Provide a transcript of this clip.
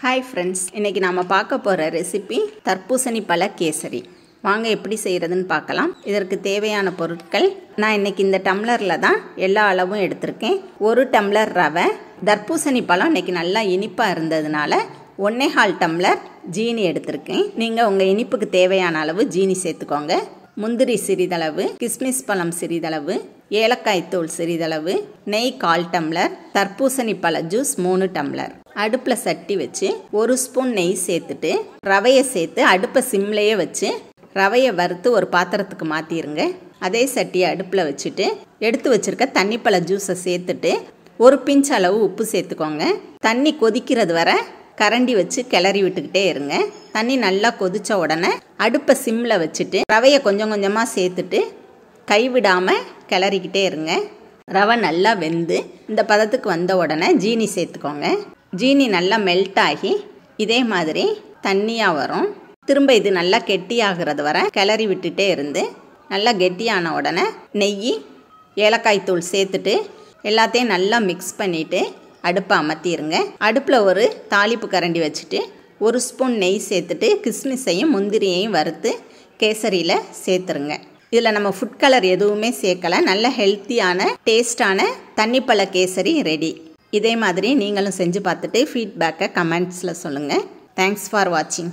Hi friends, இன்றைக்கி நாம் பார்க்க போகிற ரெசிபி தர்பூசணி பழ கேசரி. வாங்க எப்படி செய்கிறதுன்னு பார்க்கலாம். இதற்கு தேவையான பொருட்கள், நான் இன்றைக்கி இந்த டம்ளரில் தான் எல்லா அளவும் எடுத்திருக்கேன். 1 டம்ளர் ரவை. தர்பூசணி பழம் இன்றைக்கி நல்லா இனிப்பாக இருந்ததுனால 1.25 டம்ளர் ஜீனி எடுத்திருக்கேன். நீங்கள் உங்கள் இனிப்புக்கு தேவையான அளவு ஜீனி சேர்த்துக்கோங்க. முந்திரி சிறிதளவு, கிஸ்மிஸ் பழம் சிறிதளவு, ஏலக்காய் தூள் சிறிதளவு, நெய் 1/4 டம்ளர், தர்பூசணி பழ ஜூஸ் 3 டம்ளர். அடுப்பில் சட்டி வச்சு 1 ஸ்பூன் நெய் சேர்த்துட்டு ரவையை சேர்த்து அடுப்பை சிம்லேயே வச்சு ரவையை வறுத்து ஒரு பாத்திரத்துக்கு மாற்றிடுங்க. அதே சட்டியை அடுப்பில் வச்சுட்டு எடுத்து வச்சுருக்க தண்ணிப்பழ ஜூஸை சேர்த்துட்டு 1 பிஞ்ச் அளவு உப்பு சேர்த்துக்கோங்க. தண்ணி கொதிக்கிறது வரை கரண்டி வச்சு கிளறி விட்டுக்கிட்டே இருங்க. தண்ணி நல்லா கொதித்த உடனே அடுப்பை சிம்மில் வச்சுட்டு ரவையை கொஞ்சம் கொஞ்சமாக சேர்த்துட்டு கைவிடாமல் கிளறிக்கிட்டே இருங்க. ரவை நல்லா வெந்து இந்த பதத்துக்கு வந்த உடனே ஜீனி சேர்த்துக்கோங்க. ஜீனி நல்லா மெல்ட் ஆகி இதே மாதிரி தண்ணியாக வரும். திரும்ப இது நல்லா கெட்டியாகிறது வரை கிளறி விட்டுட்டே இருந்து நல்லா கெட்டியான உடனே நெய், ஏலக்காய் தூள் சேர்த்துட்டு எல்லாத்தையும் நல்லா மிக்ஸ் பண்ணிவிட்டு அடுப்பை அமர்த்திடுங்க. அடுப்பில் ஒரு தாளிப்பு கரண்டி வச்சுட்டு 1 ஸ்பூன் நெய் சேர்த்துட்டு கிஸ்மிஸையும் முந்திரியையும் வறுத்து கேசரியில் சேர்த்துருங்க. இதில் நம்ம ஃபுட் கலர் எதுவுமே சேர்க்கலை. நல்ல ஹெல்த்தியான டேஸ்டான தண்ணிப்பழ கேசரி ரெடி. இதே மாதிரி நீங்களும் செஞ்சு பார்த்துட்டு ஃபீட்பேக்கை கமெண்ட்ஸில் சொல்லுங்கள். தேங்க்ஸ் ஃபார் வாட்சிங்.